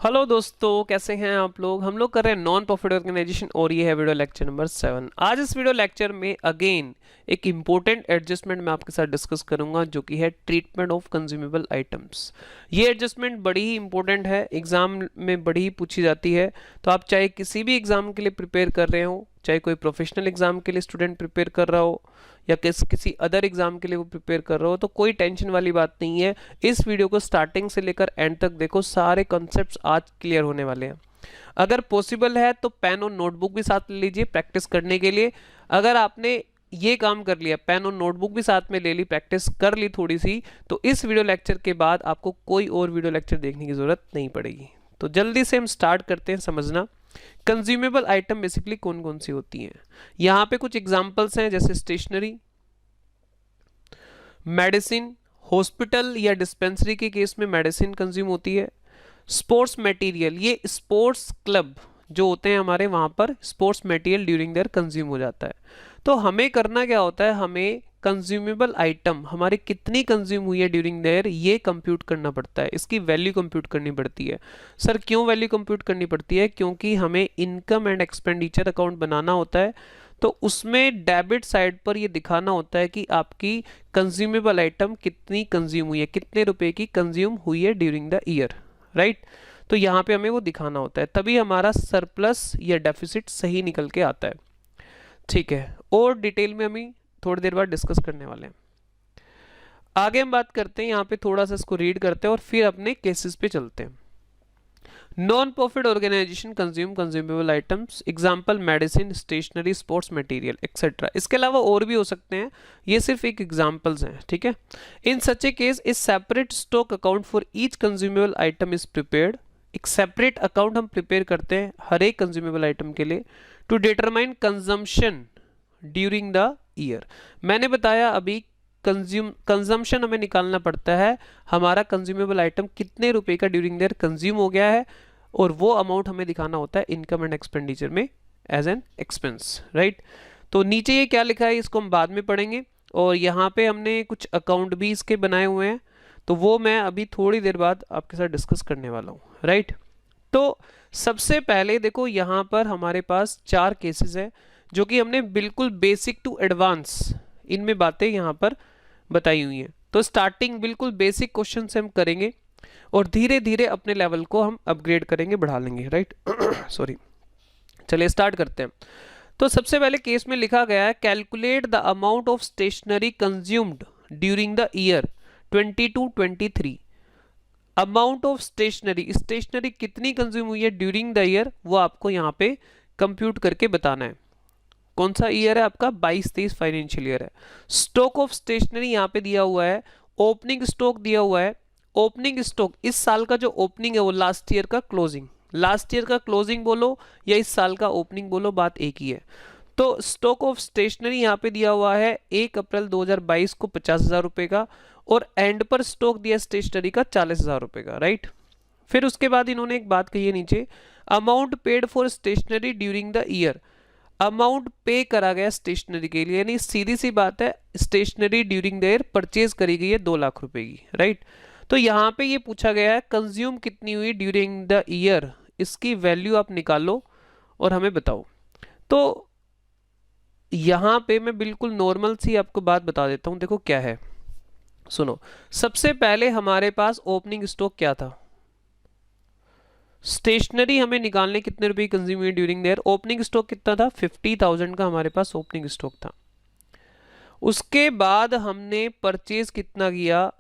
Hello दोस्तों, कैसे हैं आप लोग। हम लोग कर रहे हैं नॉन प्रॉफिट ऑर्गेनाइजेशन और ये है वीडियो लेक्चर नंबर 7। आज इस वीडियो लेक्चर में अगेन एक इम्पोर्टेंट एडजस्टमेंट मैं आपके साथ डिस्कस करूंगा जो कि है ट्रीटमेंट ऑफ कंज्यूमेबल आइटम्स। ये एडजस्टमेंट बड़ी ही इंपॉर्टेंट है, एग्जाम में बड़ी ही पूछी जाती है। तो आप चाहे किसी भी एग्जाम के लिए प्रिपेयर कर रहे हो, चाहे कोई प्रोफेशनल एग्जाम के लिए स्टूडेंट प्रिपेयर कर रहा हो या किसी अदर एग्जाम के लिए वो प्रिपेयर कर रहे हो, तो कोई टेंशन वाली बात नहीं है। इस वीडियो को स्टार्टिंग से लेकर एंड तक देखो, सारे कॉन्सेप्ट्स आज क्लियर होने वाले हैं। अगर पॉसिबल है तो पेन और नोटबुक भी साथ ले लीजिए प्रैक्टिस करने के लिए। अगर आपने ये काम कर लिया, पेन और नोटबुक भी साथ में ले ली, प्रैक्टिस कर ली थोड़ी सी, तो इस वीडियो लेक्चर के बाद आपको कोई और वीडियो लेक्चर देखने की जरूरत नहीं पड़ेगी। तो जल्दी से हम स्टार्ट करते हैं समझना। कंज्यूमेबल आइटम बेसिकली कौन कौन सी होती हैं। यहाँ पे कुछ एग्जांपल्स हैं, जैसे स्टेशनरी, मेडिसिन, हॉस्पिटल या डिस्पेंसरी के केस में मेडिसिन कंज्यूम होती है। स्पोर्ट्स मटेरियल, ये स्पोर्ट्स क्लब जो होते हैं हमारे, वहां पर sports material during their consume हो जाता है। तो हमें करना क्या होता है, हमें कंज्यूमेबल आइटम हमारी कितनी कंज्यूम हुई है ड्यूरिंग देयर, ये कंप्यूट करना पड़ता है, इसकी वैल्यू कंप्यूट करनी पड़ती है। सर क्यों वैल्यू कंप्यूट करनी पड़ती है? क्योंकि हमें इनकम एंड एक्सपेंडिचर अकाउंट बनाना होता है। तो उसमें डेबिट साइड पर ये दिखाना होता है कि आपकी कंज्यूमेबल आइटम कितनी कंज्यूम हुई है, कितने रुपए की कंज्यूम हुई है ड्यूरिंग द ईयर, राइट। तो यहाँ पे हमें वो दिखाना होता है, तभी हमारा सरप्लस या डेफिसिट सही निकल के आता है। ठीक है, और डिटेल में हम थोड़ी देर बाद डिस्कस करने वाले हैं। आगे हम बात करते हैं, यहाँ पे थोड़ा सा इसको रीड करते हैं और फिर अपने केसेस पे चलते हैं। Non profit organization consume consumable items, example medicine, stationery, sports material etcetera. इसके अलावा और भी हो सकते हैं, ये सिर्फ एक एग्जांपल्स हैं, ठीक है। In such a case a separate stock account for each consumable item is prepared. एक सेपरेट अकाउंट हम प्रिपेयर करते हैं हर एक कंज्यूमेबल आइटम के लिए, to determine consumption during the year. मैंने बताया अभी, कंजम्पशन हमें निकालना पड़ता है, हमारा कंज्यूमेबल आइटम कितने रुपए का ड्यूरिंग देयर कंज्यूम हो गया है, और वो अमाउंट हमें दिखाना होता है इनकम एंड एक्सपेंडिचर में एज एन एक्सपेंस, राइट। तो नीचे ये क्या लिखा है इसको हम बाद में पढ़ेंगे, और यहाँ पे हमने कुछ अकाउंट भी इसके बनाए हुए हैं, तो वो मैं अभी थोड़ी देर बाद आपके साथ डिस्कस करने वाला हूँ, राइट। तो सबसे पहले देखो, यहाँ पर हमारे पास 4 केसेस है जो कि हमने बिल्कुल बेसिक टू एडवांस इनमें बातें यहाँ पर बताई हुई हैं। तो स्टार्टिंग बिल्कुल बेसिक क्वेश्चन से हम करेंगे और धीरे धीरे अपने लेवल को हम अपग्रेड करेंगे, बढ़ा लेंगे, राइट। सॉरी, चलिए स्टार्ट करते हैं। तो सबसे पहले केस में लिखा गया है, calculate the amount of stationery consumed during the year 22-23। Amount of stationery, stationery कितनी कंज्यूम हुई है ड्यूरिंग द ईयर, वो आपको यहाँ पे कंप्यूट करके बताना है। कौन सा ईयर है आपका? 22-23 फाइनेंशियल ईयर है। स्टॉक ऑफ स्टेशनरी यहाँ पे दिया हुआ है, ओपनिंग स्टॉक दिया हुआ है। ओपनिंग स्टॉक, इस साल का जो ओपनिंग है वो लास्ट ईयर का क्लोजिंग, लास्ट ईयर का क्लोजिंग बोलो या इस साल का ओपनिंग बोलो, बात एक ही है। तो स्टॉक ऑफ स्टेशनरी यहाँ पे दिया हुआ है 1 अप्रैल 2022 को 50,000 रुपए का, और एंड पर स्टॉक दिया स्टेशनरी का 40,000 रुपए का, राइट। फिर उसके बाद इन्होंने एक बात कही है नीचे, amount paid for stationery during the year. Amount pay करा गया स्टेशनरी के लिए, यानी सीधी सी बात है, stationery during the year purchase करी गई है 2 लाख रुपए की, राइट। तो यहाँ पे ये पूछा गया है कंज्यूम कितनी हुई ड्यूरिंग द ईयर, इसकी वैल्यू आप निकालो और हमें बताओ। तो यहाँ पे मैं बिल्कुल नॉर्मल सी आपको बात बता देता हूँ, देखो क्या है, सुनो। सबसे पहले हमारे पास ओपनिंग स्टॉक क्या था, स्टेशनरी हमें निकालने कितने रुपए कंज्यूम हुई ड्यूरिंग देयर। ओपनिंग स्टॉक कितना था? 50,000 का हमारे पास ओपनिंग स्टॉक था। उसके बाद हमने परचेज कितना किया?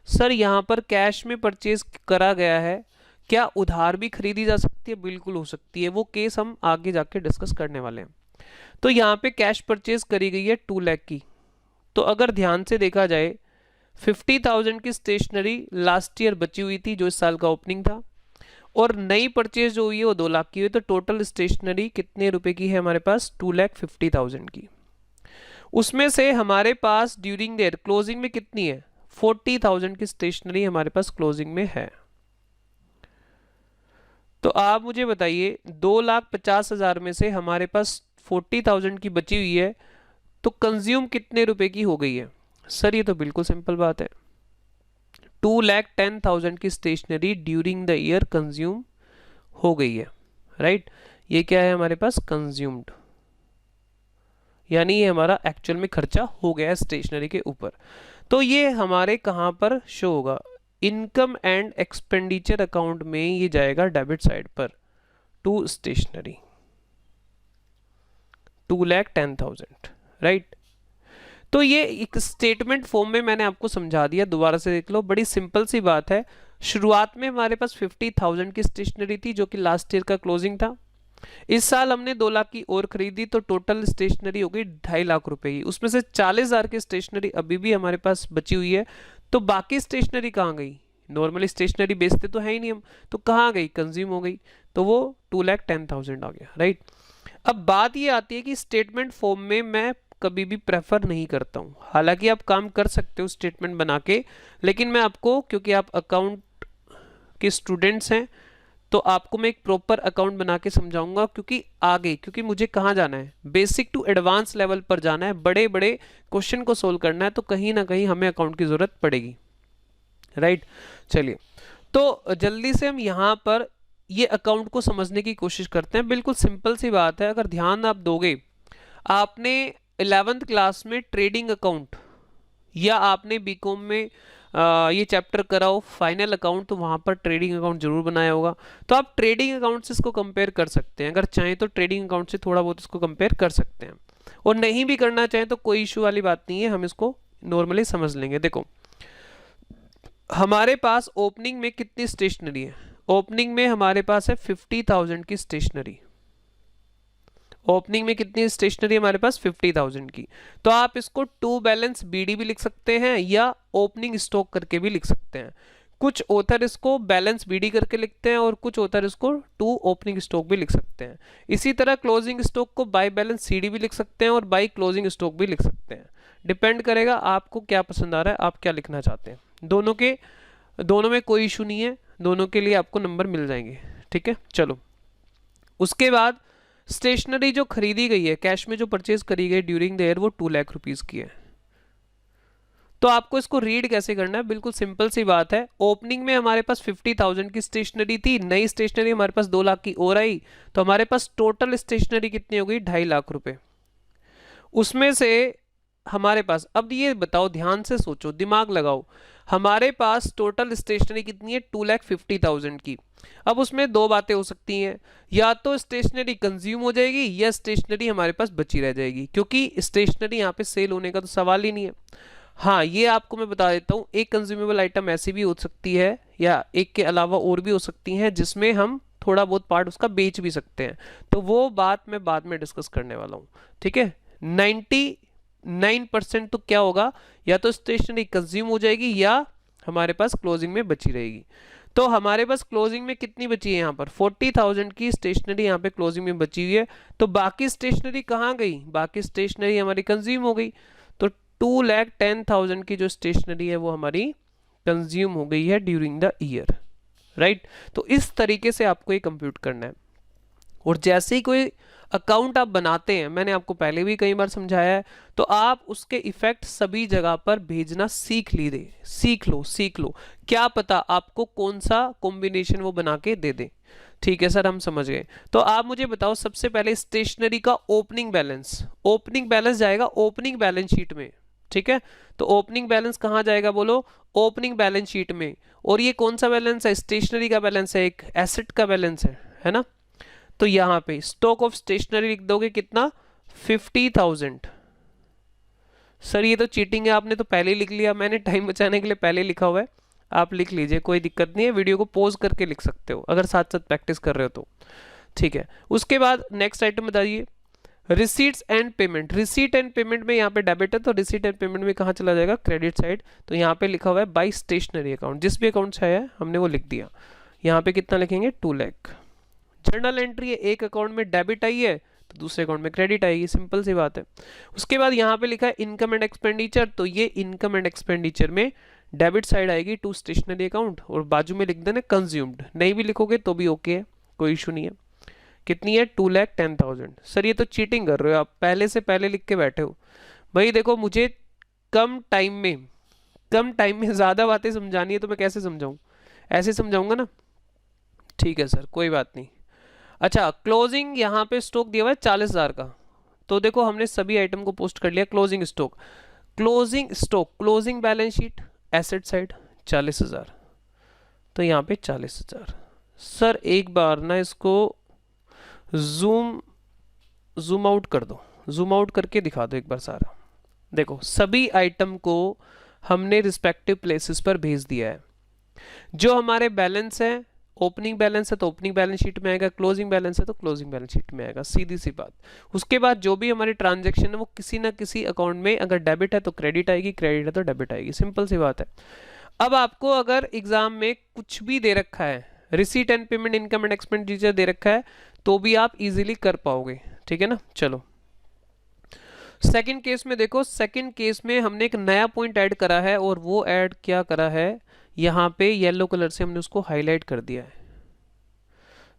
सर यहाँ पर कैश में परचेज करा गया है, क्या उधार भी खरीदी जा सकती है? बिल्कुल हो सकती है, वो केस हम आगे जाके डिस्कस करने वाले हैं। तो यहाँ पे कैश परचेज करी गई है 2 लाख की। तो अगर ध्यान से देखा जाए, 50,000 की स्टेशनरी लास्ट ईयर बची हुई थी जो इस साल का ओपनिंग था, और नई परचेज जो हुई है वो 2 लाख की हुई, तो टोटल स्टेशनरी कितने रुपए की है हमारे पास? 2,50,000 की। उसमें से हमारे पास ड्यूरिंग देयर क्लोजिंग में कितनी है? 40,000 की स्टेशनरी हमारे पास क्लोजिंग में है। तो आप मुझे बताइए, 2,50,000 में से हमारे पास 40,000 की बची हुई है, तो कंज्यूम कितने रुपए की हो गई है? सर ये तो बिल्कुल सिंपल बात है, 2,10,000 की stationery during the year consume हो गई है, राइट। ये क्या है हमारे पास, कंज्यूम्ड, यानी ये हमारा एक्चुअल में खर्चा हो गया है स्टेशनरी के ऊपर। तो ये हमारे कहाँ पर शो होगा, इनकम एंड एक्सपेंडिचर अकाउंट में ये जाएगा डेबिट साइड पर टू स्टेशनरी, 2,10,000, राइट। तो ये एक स्टेटमेंट फॉर्म में मैंने आपको समझा दिया, दोबारा से देख लो, बड़ी सिंपल सी बात है। शुरुआत में हमारे पास 50,000 की स्टेशनरी थी जो कि लास्ट ईयर का क्लोजिंग था। इस साल हमने 2 लाख की और खरीदी तो टोटल स्टेशनरी हो गई 2.5 लाख रुपए की। उसमें से 40,000 की स्टेशनरी अभी भी हमारे पास बची हुई है। तो बाकी स्टेशनरी कहाँ गई, नॉर्मली स्टेशनरी बेचते तो है ही नहीं हम, तो कहाँ गई, कंज्यूम हो गई, तो वो 2,10,000 आ गया, राइट। अब बात ये आती है कि स्टेटमेंट फॉर्म में मैं कभी भी प्रेफर नहीं करता हूँ, हालांकि आप काम कर सकते हो स्टेटमेंट बना के, लेकिन मैं आपको, क्योंकि आप अकाउंट के स्टूडेंट्स हैं, तो आपको मैं एक प्रॉपर अकाउंट बना के समझाऊंगा, क्योंकि आगे, क्योंकि मुझे कहाँ जाना है, बेसिक टू एडवांस लेवल पर जाना है, बड़े बड़े क्वेश्चन को सोल्व करना है, तो कहीं ना कहीं हमें अकाउंट की जरूरत पड़ेगी, राइट। चलिए, तो जल्दी से हम यहाँ पर ये अकाउंट को समझने की कोशिश करते हैं। बिल्कुल सिंपल सी बात है, अगर ध्यान आप दोगे, आपने 11th क्लास में ट्रेडिंग अकाउंट, या आपने बीकॉम में ये चैप्टर करा हो फाइनल अकाउंट, तो वहाँ पर ट्रेडिंग अकाउंट जरूर बनाया होगा। तो आप ट्रेडिंग अकाउंट से इसको कंपेयर कर सकते हैं, अगर चाहें तो ट्रेडिंग अकाउंट से थोड़ा बहुत इसको कंपेयर कर सकते हैं, और नहीं भी करना चाहें तो कोई इशू वाली बात नहीं है, हम इसको नॉर्मली समझ लेंगे। देखो, हमारे पास ओपनिंग में कितनी स्टेशनरी है, ओपनिंग में हमारे पास है 50,000 की स्टेशनरी। ओपनिंग में कितनी स्टेशनरी हमारे पास, 50,000 की। तो आप इसको टू बैलेंस बीडी भी लिख सकते हैं या ओपनिंग स्टॉक करके भी लिख सकते हैं। कुछ ऑथर इसको बैलेंस बीडी करके लिखते हैं और कुछ ऑथर इसको टू ओपनिंग स्टॉक भी लिख सकते हैं। इसी तरह क्लोजिंग स्टॉक को बाय बैलेंस सीडी भी लिख सकते हैं और बाय क्लोजिंग स्टॉक भी लिख सकते हैं। डिपेंड करेगा आपको क्या पसंद आ रहा है, आप क्या लिखना चाहते हैं। दोनों में कोई इशू नहीं है, दोनों के लिए आपको नंबर मिल जाएंगे, ठीक है। चलो, उसके बाद स्टेशनरी जो खरीदी गई है, कैश में जो परचेज करी गई ड्यूरिंग द ईयर, वो 2 लाख रुपीस की है। तो आपको इसको रीड कैसे करना है, बिल्कुल सिंपल सी बात है। ओपनिंग में हमारे पास 50,000 की स्टेशनरी थी, नई स्टेशनरी हमारे पास 2 लाख की और आई, तो हमारे पास टोटल स्टेशनरी कितनी हो गई, 2.5 लाख रुपए। उसमें से हमारे पास, अब ये बताओ, ध्यान से सोचो, दिमाग लगाओ, हमारे पास टोटल स्टेशनरी कितनी है, 2,50,000 की। अब उसमें दो बातें हो सकती हैं, या तो स्टेशनरी कंज्यूम हो जाएगी या स्टेशनरी हमारे पास बची रह जाएगी, क्योंकि स्टेशनरी यहाँ पे सेल होने का तो सवाल ही नहीं है। हाँ, ये आपको मैं बता देता हूँ, एक कंज्यूमेबल आइटम ऐसी भी हो सकती है, या एक के अलावा और भी हो सकती हैं, जिसमें हम थोड़ा बहुत पार्ट उसका बेच भी सकते हैं, तो वो बात मैं बाद में डिस्कस करने वाला हूँ, ठीक है। 99% तो क्या होगा, या तो स्टेशनरी कंज्यूम हो जाएगी या हमारे पास क्लोजिंग में बची रहेगी। तो हमारे पास क्लोजिंग में कितनी बची है, यहाँ पर 40,000 की स्टेशनरी यहाँ पे क्लोजिंग में बची हुई है। तो बाकी स्टेशनरी कहाँ गई, बाकी स्टेशनरी हमारी कंज्यूम हो गई। तो 2,10,000 की जो स्टेशनरी है वो हमारी कंज्यूम हो गई है ड्यूरिंग द ईयर, राइट। तो इस तरीके से आपको ये कंप्यूट करना है। और जैसे ही कोई अकाउंट आप बनाते हैं, मैंने आपको पहले भी कई बार समझाया है, तो आप उसके इफेक्ट सभी जगह पर भेजना सीख लो, क्या पता आपको कौन सा कॉम्बिनेशन वो बना के दे दे। ठीक है सर, हम समझ गए। तो आप मुझे बताओ, सबसे पहले स्टेशनरी का ओपनिंग बैलेंस जाएगा ओपनिंग बैलेंस शीट में, ठीक है। तो ओपनिंग बैलेंस कहाँ जाएगा, बोलो, ओपनिंग बैलेंस शीट में। और ये कौन सा बैलेंस है, स्टेशनरी का बैलेंस है, एक एसेट का बैलेंस है ना। तो यहां पे स्टॉक ऑफ स्टेशनरी लिख दोगे कितना, 50,000। सर ये तो चीटिंग है, आपने तो पहले ही लिख लिया, मैंने टाइम बचाने के लिए पहले लिखा हुआ है, आप लिख लीजिए, कोई दिक्कत नहीं है, वीडियो को पॉज करके लिख सकते हो अगर साथ साथ प्रैक्टिस कर रहे हो तो, ठीक है। उसके बाद नेक्स्ट आइटम बताइए, receipts and payment. Receipt and payment में यहाँ पे डेबिट है, तो रिसीट एंड पेमेंट में कहाँ चला जाएगा, क्रेडिट साइड। तो यहाँ पे लिखा हुआ है बाई स्टेशनरी अकाउंट, जिस भी अकाउंट से आया हमने वो लिख दिया। यहाँ पे कितना लिखेंगे, 2 लाख। जर्नल एंट्री है, एक अकाउंट में डेबिट आई है तो दूसरे अकाउंट में क्रेडिट आएगी, सिंपल सी बात है। उसके बाद यहाँ पे लिखा है इनकम एंड एक्सपेंडिचर, तो ये इनकम एंड एक्सपेंडिचर में डेबिट साइड आएगी टू स्टेशनरी अकाउंट, और बाजू में लिख देना कंज्यूम्ड, नहीं भी लिखोगे तो भी ओके है, कोई इशू नहीं है। कितनी है, 2,10,000। सर ये तो चीटिंग कर रहे हो आप, पहले से पहले लिख के बैठे हो। भाई देखो, मुझे कम टाइम में कम टाइम में ज़्यादा बातें समझानी है तो मैं कैसे समझाऊँ, ऐसे समझाऊंगा ना। ठीक है सर, कोई बात नहीं। अच्छा, क्लोजिंग यहाँ पे स्टॉक दिया हुआ है 40,000 का। तो देखो हमने सभी आइटम को पोस्ट कर लिया। Closing stock, closing stock, closing balance sheet, asset side 40,000, तो यहाँ पे 40,000। सर एक बार ना इसको जूम जूम आउट कर दो, जूम आउट करके दिखा दो एक बार सारा। देखो सभी आइटम को हमने रिस्पेक्टिव प्लेसेस पर भेज दिया है। जो हमारे बैलेंस है, ओपनिंग बैलेंस है तो ओपनिंग बैलेंस शीट में आएगा, क्लोजिंग बैलेंस है तो क्लोजिंग बैलेंस शीट में आएगा, सीधी सी बात। उसके बाद जो भी हमारी ट्रांजैक्शन है वो किसी ना किसी अकाउंट में, अगर डेबिट है तो क्रेडिट आएगी, क्रेडिट है तो डेबिट आएगी, सिंपल सी बात है। अब आपको अगर एग्जाम में कुछ भी दे रखा है, receipt and payment, income and expenditure दे रखा है, तो भी आप इजीली कर पाओगे, ठीक है ना। चलो सेकंड केस में देखो, सेकंड केस में हमने एक नया पॉइंट ऐड करा है, और वो ऐड क्या करा है, यहाँ पे येलो कलर से हमने उसको हाईलाइट कर दिया है।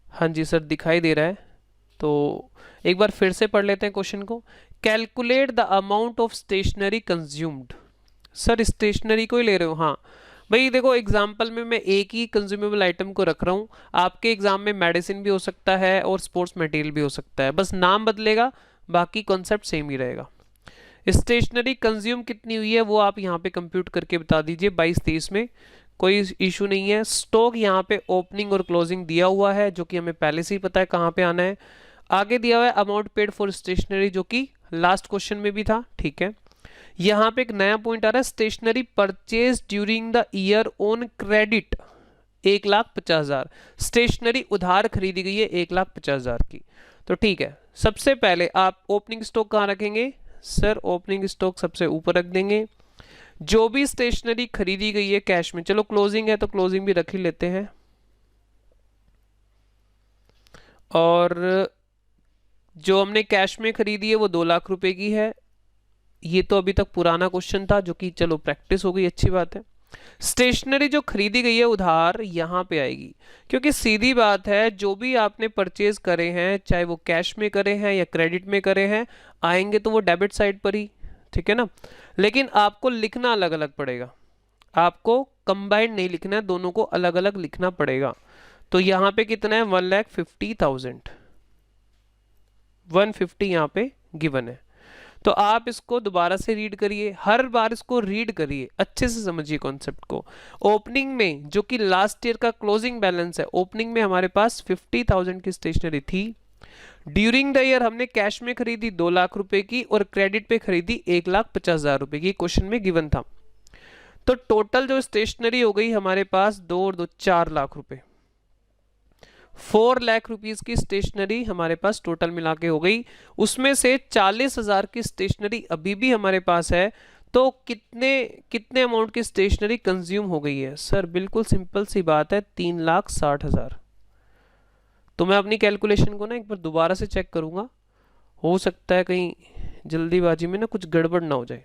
हाँ जी सर दिखाई दे रहा है, तो एक बार फिर से पढ़ लेते हैं क्वेश्चन को। Calculate the amount of stationery consumed. Sir stationery को ही ले रहे हो, हाँ भाई देखो एग्जाम्पल में मैं एक ही कंज्यूमेबल आइटम को रख रहा हूँ। आपके एग्जाम में मेडिसिन भी हो सकता है और स्पोर्ट्स मटेरियल भी हो सकता है, बस नाम बदलेगा, बाकी कॉन्सेप्ट सेम ही रहेगा। स्टेशनरी कंज्यूम कितनी हुई है वो आप यहाँ पे कंप्यूट करके बता दीजिए 22-23 में, कोई इशू नहीं है। स्टॉक यहाँ पे ओपनिंग और क्लोजिंग दिया हुआ है, जो कि हमें पहले से ही पता है कहाँ पे आना है। आगे दिया हुआ है अमाउंट पेड फॉर स्टेशनरी, जो कि लास्ट क्वेश्चन में भी था, ठीक है। यहाँ पे एक नया पॉइंट आ रहा है, stationery purchase during the year on credit 1,50,000। Stationery उधार खरीदी गई है 1,50,000 की, तो ठीक है। सबसे पहले आप ओपनिंग स्टॉक कहाँ रखेंगे, सर ओपनिंग स्टॉक सबसे ऊपर रख देंगे। जो भी स्टेशनरी खरीदी गई है कैश में, चलो क्लोजिंग है तो क्लोजिंग भी रख ही लेते हैं, और जो हमने कैश में खरीदी है वो 2 लाख रुपए की है। ये तो अभी तक पुराना क्वेश्चन था, जो कि चलो प्रैक्टिस हो गई, अच्छी बात है। स्टेशनरी जो खरीदी गई है उधार यहाँ पे आएगी, क्योंकि सीधी बात है जो भी आपने परचेज करे हैं, चाहे वो कैश में करे हैं या क्रेडिट में करे हैं, आएंगे तो वो डेबिट साइड पर ही, ठीक है ना। लेकिन आपको लिखना अलग अलग पड़ेगा, आपको कंबाइंड नहीं लिखना है, दोनों को अलग अलग लिखना पड़ेगा। तो यहाँ पे कितना है, 1,50,000, 150 यहाँ पे गिवन है। तो आप इसको दोबारा से रीड करिए, हर बार इसको रीड करिए, अच्छे से समझिए कॉन्सेप्ट को। ओपनिंग में जो कि लास्ट ईयर का क्लोजिंग बैलेंस है, ओपनिंग में हमारे पास 50,000 की स्टेशनरी थी। ड्यूरिंग द ईयर हमने कैश में खरीदी 2 लाख रुपए की और क्रेडिट पे खरीदी 1,50,000 रुपए की, क्वेश्चन में गिवन था। तो टोटल जो स्टेशनरी हो गई हमारे पास 2 और 2 4 लाख रुपए, 4 लाख रुपीस की स्टेशनरी हमारे पास टोटल मिला के हो गई। उसमें से 40,000 की स्टेशनरी अभी भी हमारे पास है, तो कितने कितने अमाउंट की स्टेशनरी कंज्यूम हो गई है, सर बिल्कुल सिंपल सी बात है 3,60,000। तो मैं अपनी कैलकुलेशन को ना एक बार दोबारा से चेक करूंगा, हो सकता है कहीं जल्दीबाजी में ना कुछ गड़बड़ ना हो जाए।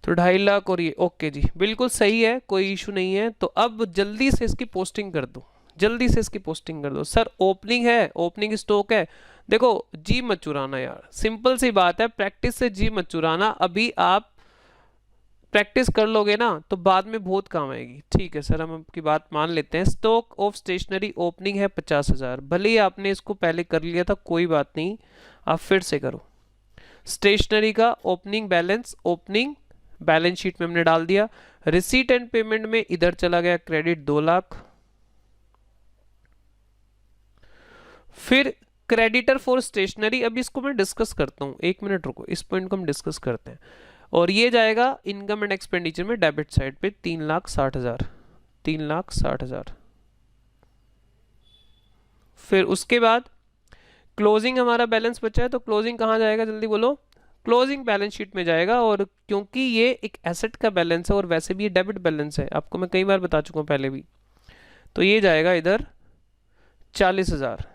तो 2.5 लाख और ये ओके जी, बिल्कुल सही है, कोई इशू नहीं है। तो अब जल्दी से इसकी पोस्टिंग कर दो, जल्दी से इसकी पोस्टिंग कर दो। सर ओपनिंग है, ओपनिंग स्टॉक है, देखो जी मत चुराना यार, सिंपल सी बात है, प्रैक्टिस से जी मत चुराना। अभी आप प्रैक्टिस कर लोगे ना तो बाद में बहुत काम आएगी, ठीक है सर हम आपकी बात मान लेते हैं। स्टॉक ऑफ स्टेशनरी ओपनिंग है 50,000, भले ही आपने इसको पहले कर लिया था, कोई बात नहीं, आप फिर से करो। स्टेशनरी का opening balance, opening balance sheet में हमने डाल दिया। रिसीट एंड पेमेंट में इधर चला गया क्रेडिट 2 लाख। फिर क्रेडिटर फॉर स्टेशनरी, अब इसको मैं डिस्कस करता हूं, 1 मिनट रुको, इस पॉइंट को हम डिस्कस करते हैं। और ये जाएगा इनकम एंड एक्सपेंडिचर में डेबिट साइड पे 3,60,000, 3,60,000। फिर उसके बाद क्लोजिंग हमारा बैलेंस बचा है, तो क्लोजिंग कहाँ जाएगा जल्दी बोलो, क्लोजिंग बैलेंस शीट में जाएगा। और क्योंकि ये एक एसेट का बैलेंस है और वैसे भी ये डेबिट बैलेंस है, आपको मैं कई बार बता चुका हूँ पहले भी, तो ये जाएगा इधर 40,000।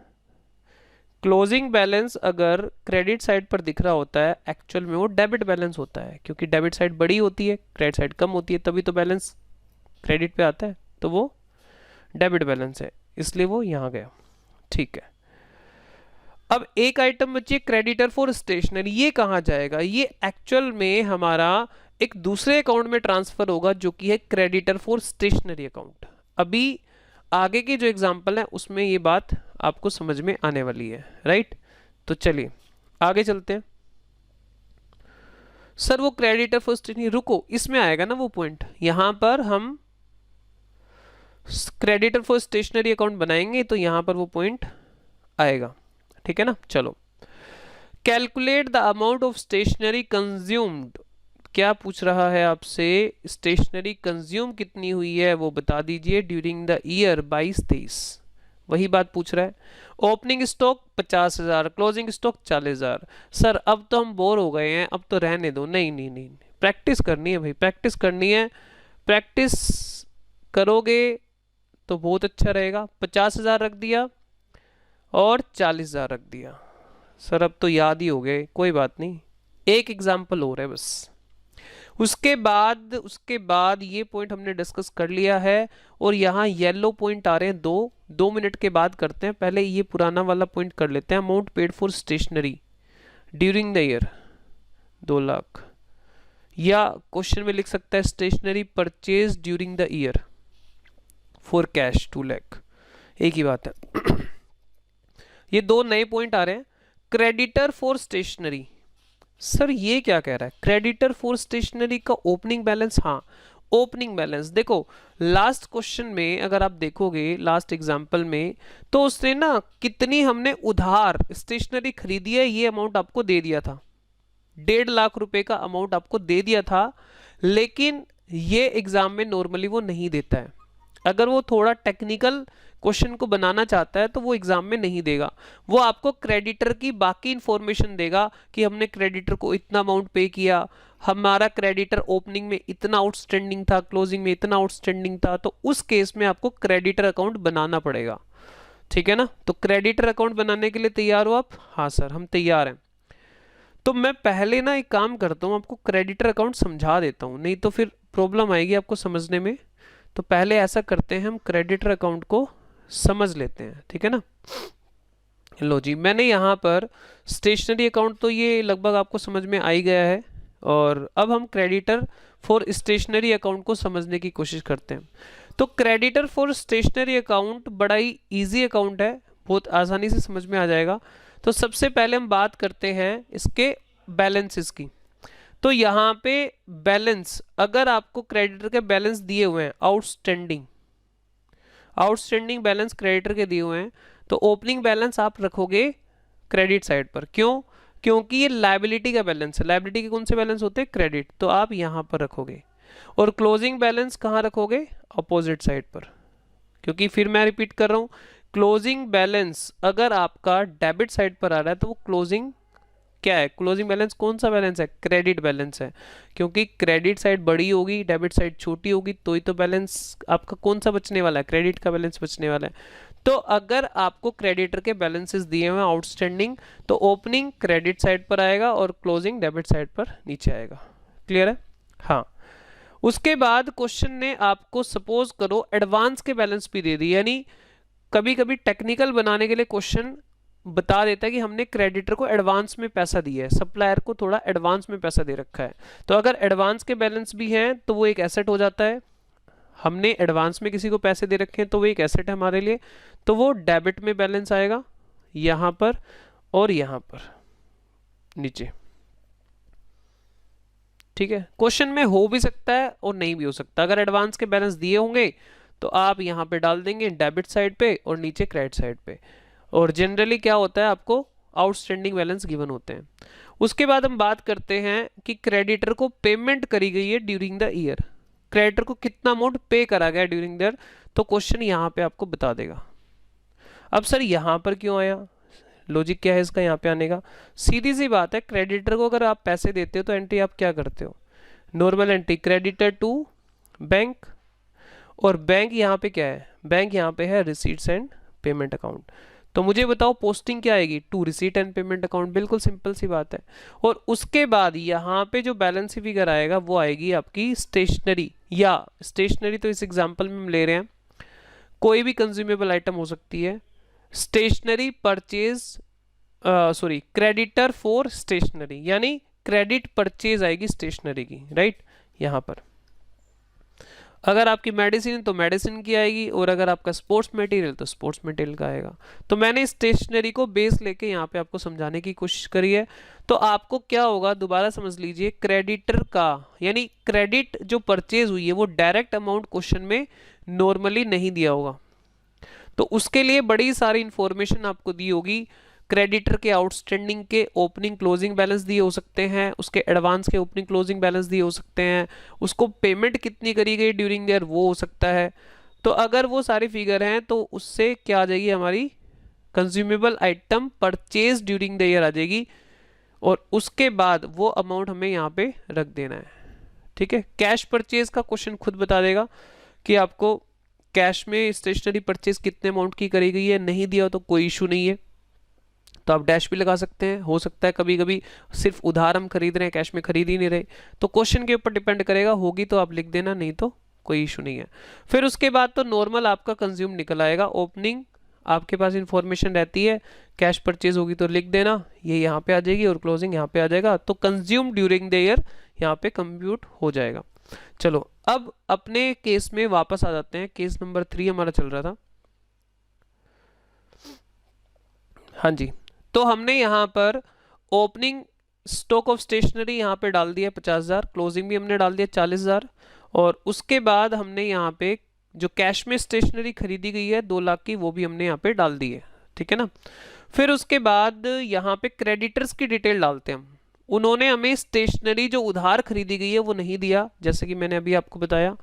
क्लोजिंग बैलेंस अगर क्रेडिट साइड पर दिख रहा होता है, एक्चुअल में वो डेबिट बैलेंस होता है, क्योंकि डेबिट साइड बड़ी होती है, क्रेडिट साइड कम होती है, तभी तो बैलेंस क्रेडिट पे आता है, तो वो डेबिट बैलेंस है, इसलिए वो यहाँ गया, ठीक है। अब एक आइटम बची क्रेडिटर फॉर स्टेशनरी, ये कहाँ जाएगा? ये एक्चुअल में हमारा एक दूसरे अकाउंट में ट्रांसफर होगा जो कि है क्रेडिटर फॉर स्टेशनरी अकाउंट। अभी आगे की जो एग्जांपल है उसमें ये बात आपको समझ में आने वाली है, राइट? तो चलिए आगे चलते हैं। सर वो क्रेडिटर फॉर स्टेशनरी, रुको, इसमें आएगा ना वो पॉइंट, यहां पर हम क्रेडिटर फॉर स्टेशनरी अकाउंट बनाएंगे तो यहां पर वो पॉइंट आएगा, ठीक है ना? चलो, calculate the amount of stationery consumed. क्या पूछ रहा है आपसे? स्टेशनरी कंज्यूम कितनी हुई है वो बता दीजिए ड्यूरिंग द ईयर 22-23, वही बात पूछ रहा है। Opening stock 50,000, closing stock 40,000। Sir अब तो हम बोर हो गए हैं, अब तो रहने दो। नहीं नहीं नहीं, प्रैक्टिस करनी है भाई, प्रैक्टिस करनी है। प्रैक्टिस करोगे तो बहुत अच्छा रहेगा। 50,000 रख दिया और 40,000 रख दिया। सर अब तो याद ही हो गए, कोई बात नहीं, एक एग्जाम्पल हो रहा है बस। उसके बाद ये पॉइंट हमने डिस्कस कर लिया है और यहाँ येलो पॉइंट आ रहे हैं 2 मिनट के बाद करते हैं। पहले ये पुराना वाला पॉइंट कर लेते हैं। Amount paid for stationery during the year 2 lakh, या क्वेश्चन में लिख सकता है stationery purchase during the year for cash 2 lakh, एक ही बात है। ये 2 नए पॉइंट आ रहे हैं। क्रेडिटर फॉर स्टेशनरी, सर ये क्या कह रहा है? क्रेडिटर फॉर स्टेशनरी का ओपनिंग बैलेंस, हाँ ओपनिंग बैलेंस। देखो लास्ट क्वेश्चन में अगर आप देखोगे, लास्ट एग्जांपल में, तो उसने ना कितनी हमने उधार स्टेशनरी खरीदी है ये अमाउंट आपको दे दिया था, 1.5 लाख रुपए का अमाउंट आपको दे दिया था। लेकिन ये एग्जाम में नॉर्मली वो नहीं देता है। अगर वो थोड़ा टेक्निकल क्वेश्चन को बनाना चाहता है तो वो एग्जाम में नहीं देगा, वो आपको क्रेडिटर की बाकी इंफॉर्मेशन देगा कि हमने क्रेडिटर को इतना अमाउंट पे किया, हमारा क्रेडिटर ओपनिंग में इतना आउटस्टैंडिंग था, क्लोजिंग में इतना आउटस्टैंडिंग था, तो उस केस में आपको क्रेडिटर अकाउंट बनाना पड़ेगा, ठीक है ना? तो क्रेडिटर अकाउंट बनाने के लिए तैयार हो आप? हाँ सर हम तैयार हैं। तो मैं पहले ना एक काम करता हूँ, आपको क्रेडिटर अकाउंट समझा देता हूँ, नहीं तो फिर प्रॉब्लम आएगी आपको समझने में। तो पहले ऐसा करते हैं, हम क्रेडिटर अकाउंट को समझ लेते हैं, ठीक है ना? लो जी, मैंने यहाँ पर स्टेशनरी अकाउंट तो ये लगभग आपको समझ में आ ही गया है, और अब हम क्रेडिटर फॉर स्टेशनरी अकाउंट को समझने की कोशिश करते हैं। तो क्रेडिटर फॉर स्टेशनरी अकाउंट बड़ा ही इजी अकाउंट है, बहुत आसानी से समझ में आ जाएगा। तो सबसे पहले हम बात करते हैं इसके बैलेंसेस की। तो यहाँ पे बैलेंस, अगर आपको क्रेडिटर के बैलेंस दिए हुए हैं आउटस्टैंडिंग बैलेंस क्रेडिटर के दिए हुए हैं, तो ओपनिंग बैलेंस आप रखोगे क्रेडिट साइड पर। क्यों? क्योंकि ये लायबिलिटी का बैलेंस है। लायबिलिटी के कौन से बैलेंस होते हैं? क्रेडिट, तो आप यहां पर रखोगे। और क्लोजिंग बैलेंस कहां रखोगे? अपोजिट साइड पर। क्योंकि फिर मैं रिपीट कर रहा हूं, क्लोजिंग बैलेंस अगर आपका डेबिट साइड पर आ रहा है तो वो क्लोजिंग क्या है? क्लोजिंग बैलेंस कौन सा बैलेंस है? क्रेडिट बैलेंस है। क्योंकि क्रेडिट साइड बड़ी होगी, डेबिट साइड छोटी होगी, तो ही तो बैलेंस आपका कौन सा बचने वाला है? क्रेडिट का बैलेंस बचने वाला है। तो अगर आपको क्रेडिटर के बैलेंसेस दिए हुए आउटस्टैंडिंग, तो ओपनिंग क्रेडिट साइड पर आएगा और क्लोजिंग डेबिट साइड पर नीचे आएगा। क्लियर है? हाँ। उसके बाद क्वेश्चन ने आपको सपोज करो एडवांस के बैलेंस भी दे दी, यानी कभी कभी टेक्निकल बनाने के लिए क्वेश्चन बता देता है कि हमने क्रेडिटर को एडवांस में पैसा दिया है, सप्लायर को थोड़ा एडवांस में पैसा दे रखा है। तो अगर एडवांस के बैलेंस भी हैं तो वो एक एसेट हो जाता है। हमने एडवांस में किसी को पैसे दे रखे हैं तो वो एक एसेट है हमारे लिए, तो वो डेबिट में बैलेंस आएगा यहां पर और यहां पर नीचे। ठीक है, क्वेश्चन में हो भी सकता है और नहीं भी हो सकता। अगर एडवांस के बैलेंस दिए होंगे तो आप यहां पे डाल देंगे डेबिट साइड पे और नीचे क्रेडिट साइड पे। और जनरली क्या होता है, आपको आउटस्टैंडिंग बैलेंस गिवन होते हैं। उसके बाद हम बात करते हैं कि क्रेडिटर को पेमेंट करी गई है ड्यूरिंग द ईयर। क्रेडिटर को कितना अमाउंट पे करा गया ड्यूरिंग द ईयर, तो क्वेश्चन यहाँ पे आपको बता देगा। अब सर यहाँ पर क्यों आया? लॉजिक क्या है इसका यहाँ पे आने का? सीधी सी बात है, क्रेडिटर को अगर आप पैसे देते हो तो एंट्री आप क्या करते हो? Normal entry, creditor to bank. और बैंक यहाँ पे क्या है? बैंक यहाँ पे है रिसीट्स एंड पेमेंट अकाउंट। तो मुझे बताओ पोस्टिंग क्या आएगी? To receipt and payment account. बिल्कुल सिंपल सी बात है। और उसके बाद यहाँ पे जो बैलेंस फिगर आएगा वो आएगी आपकी स्टेशनरी, या स्टेशनरी तो इस एग्जांपल में हम ले रहे हैं, कोई भी कंज्यूमेबल आइटम हो सकती है। Stationery purchase sorry, creditor for stationery, यानी क्रेडिट परचेज आएगी स्टेशनरी की, राइट। यहाँ पर अगर आपकी मेडिसिन तो मेडिसिन की आएगी, और अगर आपका स्पोर्ट्स मटेरियल तो स्पोर्ट्स मटेरियल का आएगा। तो मैंने स्टेशनरी को बेस लेके यहाँ पे आपको समझाने की कोशिश करी है। तो आपको क्या होगा, दोबारा समझ लीजिए, क्रेडिटर का यानी क्रेडिट जो परचेज हुई है वो डायरेक्ट अमाउंट क्वेश्चन में नॉर्मली नहीं दिया होगा, तो उसके लिए बड़ी सारी इंफॉर्मेशन आपको दी होगी। क्रेडिटर के आउटस्टैंडिंग के ओपनिंग क्लोजिंग बैलेंस दिए हो सकते हैं, उसके एडवांस के ओपनिंग क्लोजिंग बैलेंस दिए हो सकते हैं, उसको पेमेंट कितनी करी गई ड्यूरिंग द ईयर वो हो सकता है। तो अगर वो सारे फिगर हैं तो उससे क्या आ जाएगी, हमारी consumable item purchase during the year आ जाएगी, और उसके बाद वो अमाउंट हमें यहाँ पे रख देना है। ठीक है, कैश परचेज का क्वेश्चन खुद बता देगा कि आपको कैश में स्टेशनरी परचेज कितने अमाउंट की करी गई है, नहीं दिया तो कोई इशू नहीं है, तो आप डैश भी लगा सकते हैं। हो सकता है कभी कभी सिर्फ उधार हम खरीद रहे हैं, कैश में खरीद ही नहीं रहे, तो क्वेश्चन के ऊपर डिपेंड करेगा, होगी तो आप लिख देना, नहीं तो कोई इशू नहीं है। फिर उसके बाद तो नॉर्मल आपका कंज्यूम निकल आएगा, ओपनिंग आपके पास इंफॉर्मेशन रहती है, कैश परचेज होगी तो लिख देना, ये यहाँ पे आ जाएगी, और क्लोजिंग यहाँ पे आ जाएगा, तो कंज्यूम ड्यूरिंग द ईयर यहाँ पे कंप्यूट हो जाएगा। चलो अब अपने केस में वापस आ जाते हैं, केस नंबर 3 हमारा चल रहा था। हाँ जी, तो हमने यहाँ पर ओपनिंग स्टॉक ऑफ स्टेशनरी यहाँ पे डाल दिया 50,000, क्लोजिंग भी हमने डाल दिया 40,000, और उसके बाद हमने यहाँ पे जो कैश में स्टेशनरी खरीदी गई है 2 लाख की, वो भी हमने यहाँ पे डाल दी है, ठीक है ना। फिर उसके बाद यहाँ पे क्रेडिटर्स की डिटेल डालते हैं हम। उन्होंने हमें स्टेशनरी जो उधार खरीदी गई है वो नहीं दिया, जैसे कि मैंने अभी आपको बताया।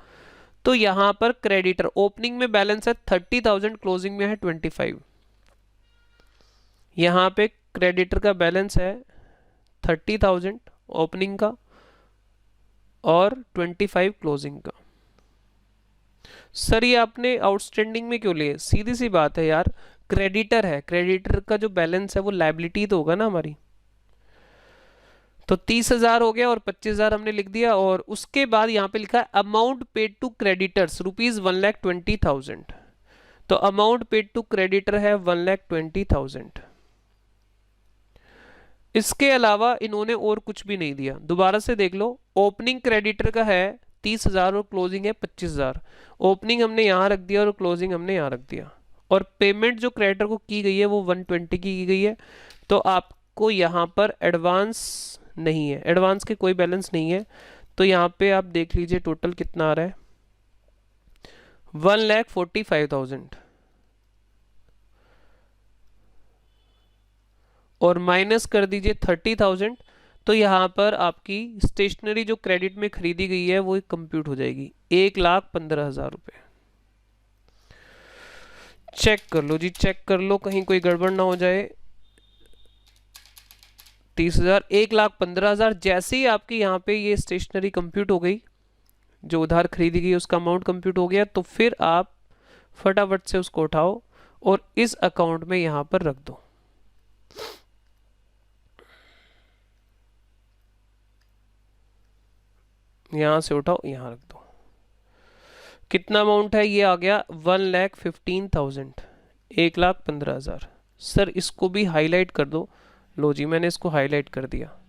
तो यहाँ पर क्रेडिटर ओपनिंग में बैलेंस है 30,000, क्लोजिंग में है 25। यहाँ पे क्रेडिटर का बैलेंस है 30,000 ओपनिंग का और 25 क्लोजिंग का। सर ये आपने आउटस्टैंडिंग में क्यों लिए? सीधी सी बात है यार, क्रेडिटर है, क्रेडिटर का जो बैलेंस है वो लायबिलिटी तो होगा ना हमारी। तो 30,000 हो गया और 25,000 हमने लिख दिया, और उसके बाद यहाँ पे लिखा है अमाउंट पेड टू क्रेडिटर्स ₹1,20,000। तो अमाउंट पेड टू क्रेडिटर है 1,20,000। इसके अलावा इन्होंने और कुछ भी नहीं दिया। दोबारा से देख लो, ओपनिंग क्रेडिटर का है 30,000 और क्लोजिंग है 25,000। ओपनिंग हमने यहाँ रख दिया और क्लोजिंग हमने यहाँ रख दिया, और पेमेंट जो क्रेडिटर को की गई है वो 120 की गई है। तो आपको यहाँ पर एडवांस नहीं है, एडवांस के कोई बैलेंस नहीं है। तो यहाँ पे आप देख लीजिए टोटल कितना आ रहा है, 1,45,000, और माइनस कर दीजिए 30,000। तो यहाँ पर आपकी स्टेशनरी जो क्रेडिट में खरीदी गई है वो कंप्यूट हो जाएगी 1,15,000 रुपये। चेक कर लो जी, चेक कर लो कहीं कोई गड़बड़ ना हो जाए। 30,000, 1,15,000, जैसे ही आपकी यहाँ पे ये स्टेशनरी कंप्यूट हो गई, जो उधार खरीदी गई उसका अमाउंट कंप्यूट हो गया, तो फिर आप फटाफट से उसको उठाओ और इस अकाउंट में यहाँ पर रख दो। यहाँ से उठाओ, यहाँ रख दो। कितना अमाउंट है, ये आ गया 1,15,000, 1,15,000। सर इसको भी हाईलाइट कर दो। लो जी, मैंने इसको हाईलाइट कर दिया।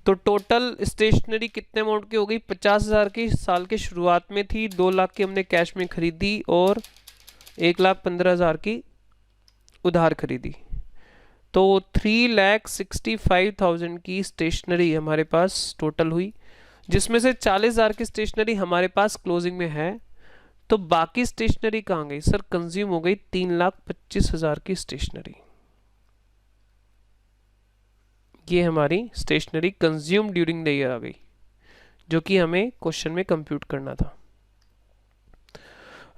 तो टोटल स्टेशनरी कितने अमाउंट की हो गई, 50,000 की साल के शुरुआत में थी, 2 लाख की हमने कैश में खरीदी और 1,15,000 की उधार खरीदी। तो 3,65,000 की स्टेशनरी हमारे पास टोटल हुई, जिसमें से 40,000 की स्टेशनरी हमारे पास क्लोजिंग में है। तो बाकी स्टेशनरी कहाँ गई? सर कंज्यूम हो गई 3,25,000 की स्टेशनरी। ये हमारी stationery consume during the year आ गई, जो कि हमें क्वेश्चन में कंप्यूट करना था,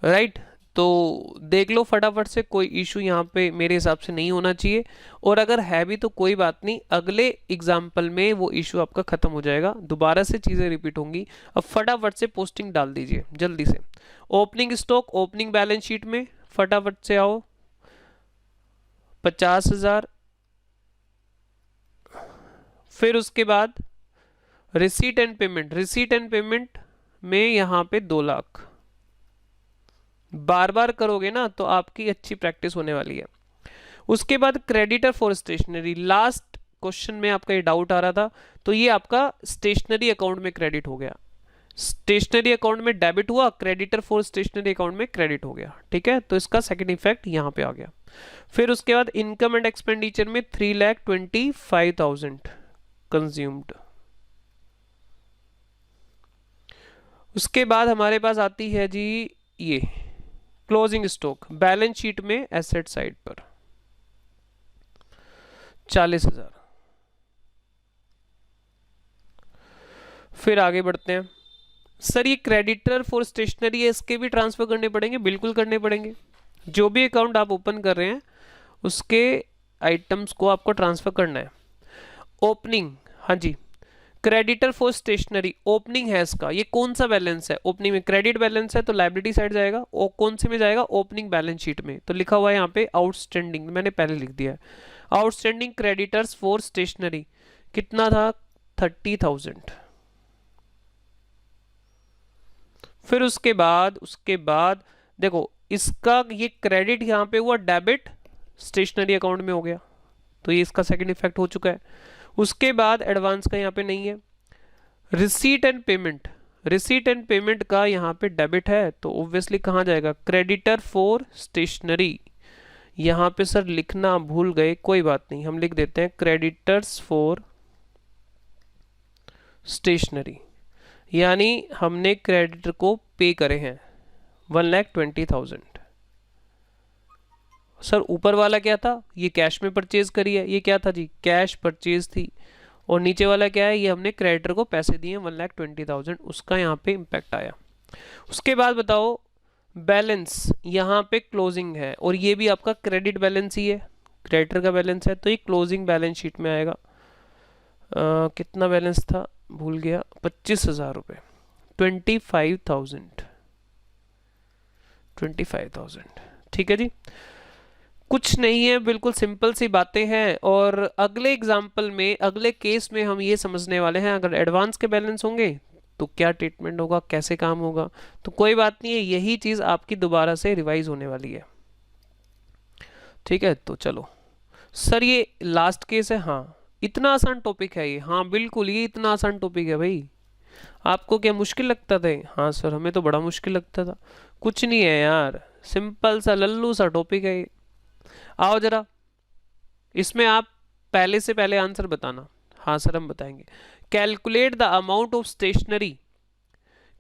राइट। तो देख लो फटाफट से, कोई इशू यहाँ पे मेरे हिसाब से नहीं होना चाहिए, और अगर है भी तो कोई बात नहीं, अगले एग्जाम्पल में वो इशू आपका खत्म हो जाएगा, दोबारा से चीज़ें रिपीट होंगी। अब फटाफट से पोस्टिंग डाल दीजिए जल्दी से। Opening stock opening balance sheet में फटाफट से आओ, 50,000। फिर उसके बाद receipt and payment, receipt and payment में यहाँ पे 2 लाख। बार बार करोगे ना तो आपकी अच्छी प्रैक्टिस होने वाली है। उसके बाद creditor for stationery, last question में आपका ये डाउट आ रहा था, तो ये आपका स्टेशनरी अकाउंट में क्रेडिट हो गया, स्टेशनरी अकाउंट में डेबिट हुआ, क्रेडिटर फॉर स्टेशनरी अकाउंट में क्रेडिट हो गया, ठीक है। तो इसका सेकंड इफेक्ट यहाँ पे आ गया। फिर उसके बाद इनकम एंड एक्सपेंडिचर में 3,25,000 कंज्यूम्ड। उसके बाद हमारे पास आती है जी ये क्लोजिंग स्टॉक, बैलेंस शीट में एसेट साइड पर 40,000। फिर आगे बढ़ते हैं। सर ये क्रेडिटर फॉर स्टेशनरी है, इसके भी ट्रांसफर करने पड़ेंगे, बिल्कुल करने पड़ेंगे। जो भी अकाउंट आप ओपन कर रहे हैं उसके आइटम्स को आपको ट्रांसफर करना है। ओपनिंग, हाँ जी, क्रेडिटर फॉर स्टेशनरी ओपनिंग है इसका, ये कौन सा बैलेंस है, ओपनिंग में क्रेडिट बैलेंस है तो लायबिलिटी साइड जाएगा, और कौन से में जाएगा, ओपनिंग बैलेंस शीट में। तो लिखा हुआ है यहाँ पे आउटस्टैंडिंग, मैंने पहले लिख दिया है। आउटस्टैंडिंग क्रेडिटर्स फॉर स्टेशनरी कितना था, 30,000। फिर उसके बाद देखो इसका ये क्रेडिट यहाँ पे हुआ, डेबिट स्टेशनरी अकाउंट में हो गया, तो ये इसका सेकंड इफेक्ट हो चुका है। उसके बाद एडवांस का यहाँ पे नहीं है। Receipt and payment, receipt and payment का यहाँ पे डेबिट है तो ऑब्वियसली कहाँ जाएगा, क्रेडिटर फॉर स्टेशनरी। यहाँ पे सर लिखना भूल गए, कोई बात नहीं, हम लिख देते हैं क्रेडिटर्स फॉर स्टेशनरी, यानी हमने क्रेडिटर को पे करे हैं 1,20,000। सर ऊपर वाला क्या था, ये कैश में परचेज करी है, ये क्या था जी, कैश परचेज थी। और नीचे वाला क्या है, ये हमने क्रेडिटर को पैसे दिए 1,20,000, उसका यहाँ पे इम्पैक्ट आया। उसके बाद बताओ बैलेंस, यहाँ पे क्लोजिंग है और ये भी आपका क्रेडिट बैलेंस ही है, क्रेडिटर का बैलेंस है, तो ये क्लोजिंग बैलेंस शीट में आएगा। कितना बैलेंस था भूल गया, 25,000 रुपये, 25,000, ठीक है जी। कुछ नहीं है, बिल्कुल सिंपल सी बातें हैं। और अगले एग्जाम्पल में, अगले केस में हम ये समझने वाले हैं, अगर एडवांस के बैलेंस होंगे तो क्या ट्रीटमेंट होगा, कैसे काम होगा। तो कोई बात नहीं है, यही चीज़ आपकी दोबारा से रिवाइज होने वाली है, ठीक है। तो चलो सर ये लास्ट केस है, हाँ इतना आसान टॉपिक है ये, हाँ बिल्कुल ये इतना आसान टॉपिक है भाई। आपको क्या मुश्किल लगता था? हाँ सर हमें तो बड़ा मुश्किल लगता था। कुछ नहीं है यार, सिंपल सा लल्लू सा टॉपिक है ये। आओ जरा इसमें आप पहले से पहले आंसर बताना। हाँ सर हम बताएंगे। Calculate the amount of stationery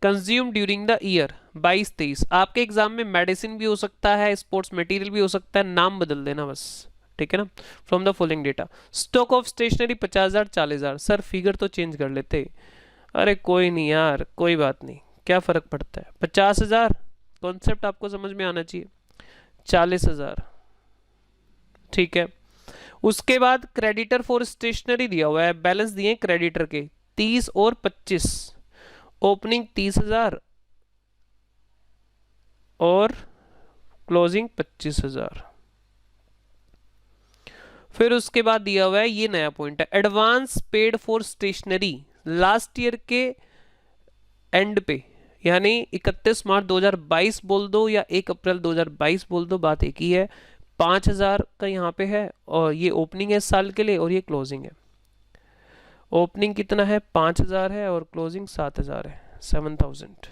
consume during the year 22-23। आपके एग्जाम में मेडिसिन भी हो सकता है, स्पोर्ट्स मटेरियल भी हो सकता है, नाम बदल देना बस, ठीक है ना। From the following data, stock of stationery 50,000 40,000। Sir figure तो चेंज कर लेते, अरे कोई नहीं यार, कोई बात नहीं, क्या फर्क पड़ता है। 50,000 कॉन्सेप्ट आपको समझ में आना चाहिए, 40,000, ठीक है। उसके बाद क्रेडिटर फॉर स्टेशनरी दिया हुआ है, बैलेंस दिए क्रेडिटर के 30 और 25, ओपनिंग 30,000 और क्लोजिंग 25,000। फिर उसके बाद दिया हुआ है, ये नया पॉइंट है, advance paid for stationery last year के एंड पे, यानी 31 मार्च 2022 बोल दो या 1 अप्रैल 2022 बोल दो, बात एक ही है। 5,000 का यहाँ पे है और ये ओपनिंग है इस साल के लिए और ये क्लोजिंग है। ओपनिंग कितना है, 5,000 है और क्लोजिंग 7,000 है, 7,000।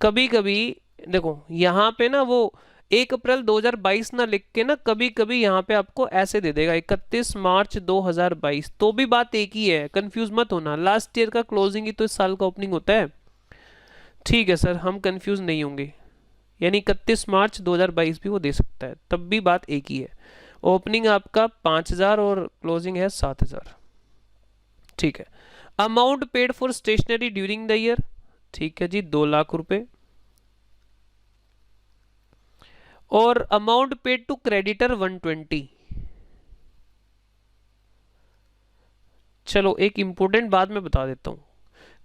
कभी कभी देखो यहाँ पे ना वो 1 अप्रैल 2022 ना लिख के ना, कभी कभी यहाँ पे आपको ऐसे दे देगा 31 मार्च 2022, तो भी बात एक ही है, कंफ्यूज मत होना। लास्ट ईयर का क्लोजिंग ही तो इस साल का ओपनिंग होता है, ठीक है सर हम कंफ्यूज नहीं होंगे। यानी 31 मार्च 2022 भी वो दे सकता है, तब भी बात एक ही है। ओपनिंग आपका 5,000 और क्लोजिंग है 7,000, ठीक है। Amount paid for stationery during the year, ठीक है जी 2 लाख रुपए। और अमाउंट पेड टू क्रेडिटर 120। चलो एक इंपॉर्टेंट बात मैं बता देता हूँ,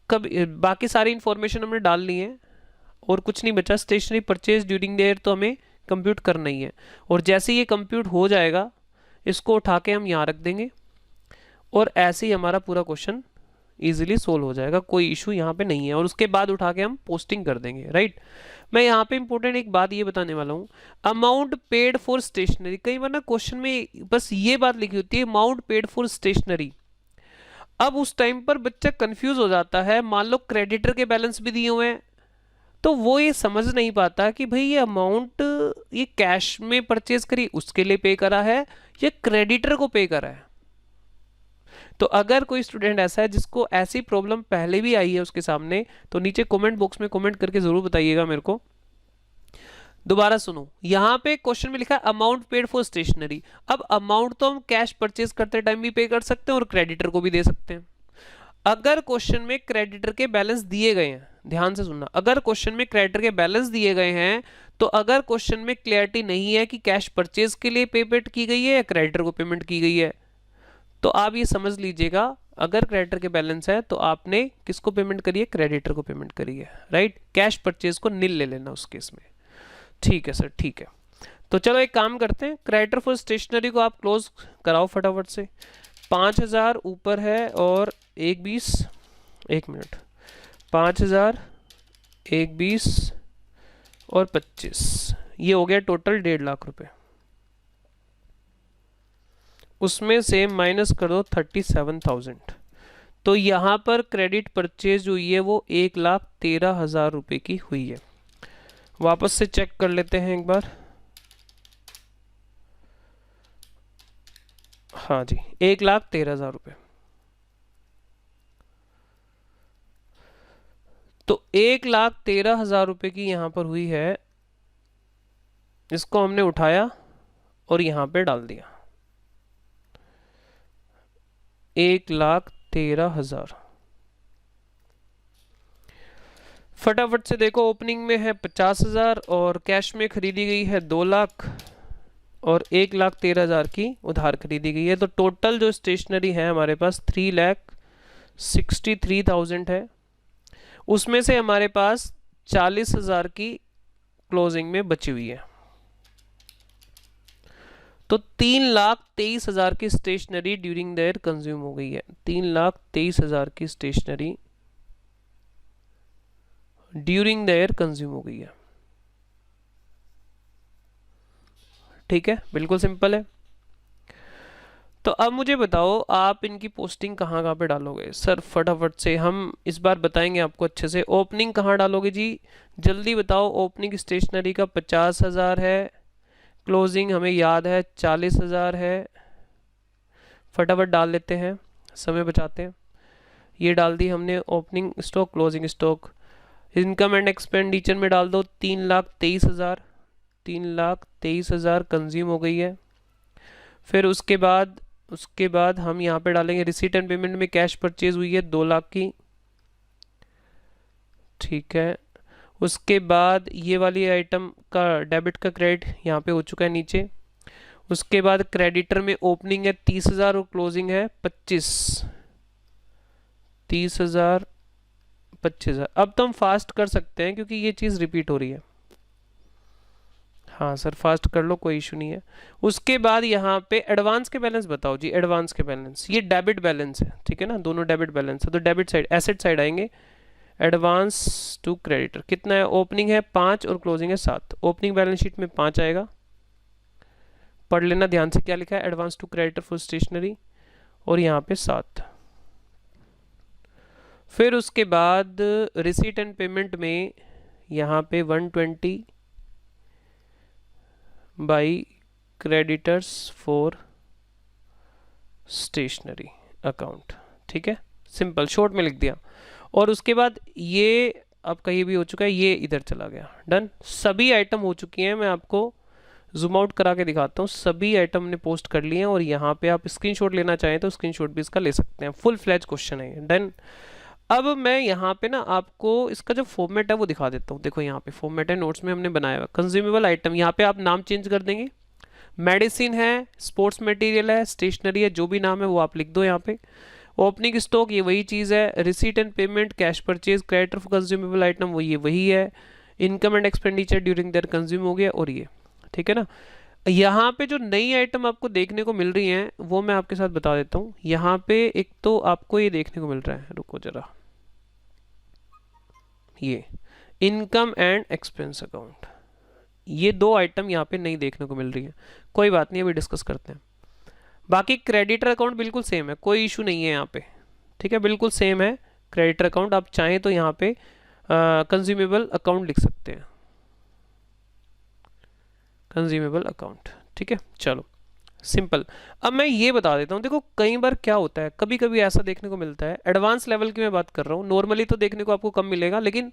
कब बाकी सारी इंफॉर्मेशन हमने डाल ली है और कुछ नहीं बचा। Stationery purchase during the year तो हमें कंप्यूट करना ही है, और जैसे ये कंप्यूट हो जाएगा इसको उठा के हम यहाँ रख देंगे और ऐसे ही हमारा पूरा क्वेश्चन इजीली सोल्व हो जाएगा, कोई इशू यहाँ पे नहीं है, और उसके बाद उठा के हम पोस्टिंग कर देंगे, राइट। मैं यहाँ पे इंपॉर्टेंट एक बात ये बताने वाला हूँ, अमाउंट पेड फॉर स्टेशनरी। कई बार ना क्वेश्चन में बस ये बात लिखी होती है, अमाउंट पेड फॉर स्टेशनरी। अब उस टाइम पर बच्चा कंफ्यूज हो जाता है, मान लो क्रेडिटर के बैलेंस भी दिए हुए हैं, तो वो ये समझ नहीं पाता कि भाई ये अमाउंट ये कैश में परचेज करी उसके लिए पे करा है या क्रेडिटर को पे करा है। तो अगर कोई स्टूडेंट ऐसा है जिसको ऐसी प्रॉब्लम पहले भी आई है उसके सामने, तो नीचे कमेंट बॉक्स में कमेंट करके जरूर बताइएगा मेरे को। दोबारा सुनो, यहां पे क्वेश्चन में लिखा है अमाउंट पेड फॉर स्टेशनरी। अब अमाउंट तो हम कैश परचेज करते टाइम भी पे कर सकते हैं और क्रेडिटर को भी दे सकते हैं। अगर क्वेश्चन में क्रेडिटर के बैलेंस दिए गए हैं, ध्यान से सुनना, अगर क्वेश्चन में क्रेडिटर के बैलेंस दिए गए हैं, तो अगर क्वेश्चन में क्लियरिटी नहीं है कि कैश परचेज के लिए पेमेंट की गई है या क्रेडिटर को पेमेंट की गई है, तो आप ये समझ लीजिएगा, अगर क्रेडिटर के बैलेंस है तो आपने किसको पेमेंट करी है, क्रेडिटर को पेमेंट करी है, राइट। कैश परचेज को नील ले लेना उस केस में। ठीक है सर, ठीक है। तो चलो एक काम करते हैं, क्रेडिटर फॉर स्टेशनरी को आप क्लोज कराओ फटाफट से। 5000 ऊपर है और 120, 1 मिनट, 5000, 120 और 25, ये हो गया टोटल 1.5 लाख रुपए। उसमें से माइनस कर दो 37,000, तो यहाँ पर क्रेडिट परचेज हुई है वो 1,13,000 रुपये की हुई है। वापस से चेक कर लेते हैं एक बार। हाँ जी, 1,13,000 रुपये। तो 1,13,000 रुपये की यहाँ पर हुई है, इसको हमने उठाया और यहाँ पे डाल दिया 1,13,000। फटाफट से देखो, ओपनिंग में है 50,000 और कैश में खरीदी गई है 2 लाख और 1,13,000 की उधार खरीदी गई है। तो टोटल जो स्टेशनरी है हमारे पास 3,63,000 है। उसमें से हमारे पास 40,000 की क्लोजिंग में बची हुई है, तो 3,23,000 की stationery during the year consume हो गई है। 3,23,000 की stationery during the year consume हो गई है। ठीक है, बिल्कुल सिंपल है। तो अब मुझे बताओ, आप इनकी पोस्टिंग कहाँ कहाँ पे डालोगे? सर फटाफट से हम इस बार बताएंगे आपको अच्छे से। ओपनिंग कहाँ डालोगे जी, जल्दी बताओ। ओपनिंग स्टेशनरी का 50,000 है, क्लोजिंग हमें याद है 40,000 है। फटाफट डाल लेते हैं, समय बचाते हैं। ये डाल दी हमने opening stock, closing stock. Income and expenditure में डाल दो 3,23,000। 3,23,000 कंज्यूम हो गई है। फिर उसके बाद हम यहाँ पे डालेंगे रिसीट एंड पेमेंट में कैश परचेज हुई है 2 लाख की। ठीक है, उसके बाद ये वाली आइटम का डेबिट का क्रेडिट यहाँ पे हो चुका है नीचे। उसके बाद क्रेडिटर में ओपनिंग है 30,000 और क्लोजिंग है 25। 30,000, 25,000। अब तो हम फास्ट कर सकते हैं क्योंकि ये चीज़ रिपीट हो रही है। हाँ सर फास्ट कर लो, कोई इशू नहीं है। उसके बाद यहाँ पे एडवांस के बैलेंस बताओ जी। एडवांस के बैलेंस, ये डेबिट बैलेंस है, ठीक है ना, दोनों डेबिट बैलेंस है, तो डेबिट साइड, एसेट साइड आएंगे। एडवांस टू क्रेडिटर कितना है? ओपनिंग है 5 और क्लोजिंग है 7। ओपनिंग बैलेंस शीट में 5 आएगा, पढ़ लेना ध्यान से क्या लिखा है, advance to creditor for stationery, और यहाँ पे 7। फिर उसके बाद रिसीट एंड पेमेंट में यहाँ पे 120 by creditors for stationery account. ठीक है, सिंपल शॉर्ट में लिख दिया। और उसके बाद ये आपका ये भी हो चुका है, ये इधर चला गया। डन, सभी आइटम हो चुकी हैं। मैं आपको जूम आउट करा के दिखाता हूँ। सभी आइटम ने पोस्ट कर लिए हैं और यहाँ पे आप स्क्रीनशॉट लेना चाहें तो स्क्रीनशॉट भी इसका ले सकते हैं। फुल फ्लैज क्वेश्चन है ये। डन, अब मैं यहाँ पे ना आपको इसका जो फॉर्मेट है वो दिखा देता हूँ। देखो यहाँ पे फॉर्मेट है, नोट्स में हमने बनाया हुआ कंज्यूमेबल आइटम। यहाँ पे आप नाम चेंज कर देंगे, मेडिसिन है, स्पोर्ट्स मटेरियल है, स्टेशनरी है, जो भी नाम है वो आप लिख दो यहाँ पे। ओपनिंग स्टॉक ये वही चीज़ है। Receipt and payment, cash purchase, creditor for consumable item वो ये वही है। Income and expenditure during their consume हो गया, और ये ठीक है ना। यहाँ पे जो नई आइटम आपको देखने को मिल रही हैं वो मैं आपके साथ बता देता हूँ। यहाँ पे एक तो आपको ये देखने को मिल रहा है, रुको जरा, ये इनकम एंड एक्सपेंस अकाउंट, ये दो आइटम यहाँ पे नहीं देखने को मिल रही है। कोई बात नहीं, अभी डिस्कस करते हैं। बाकी क्रेडिटर अकाउंट बिल्कुल सेम है, कोई इशू नहीं है यहाँ पे, ठीक है, बिल्कुल सेम है क्रेडिटर अकाउंट। आप चाहें तो यहाँ पे कंज्यूमेबल अकाउंट लिख सकते हैं, कंज्यूमेबल अकाउंट, ठीक है। चलो सिंपल। अब मैं ये बता देता हूँ, देखो कई बार क्या होता है, कभी कभी ऐसा देखने को मिलता है, एडवांस लेवल की मैं बात कर रहा हूँ, नॉर्मली तो देखने को आपको कम मिलेगा, लेकिन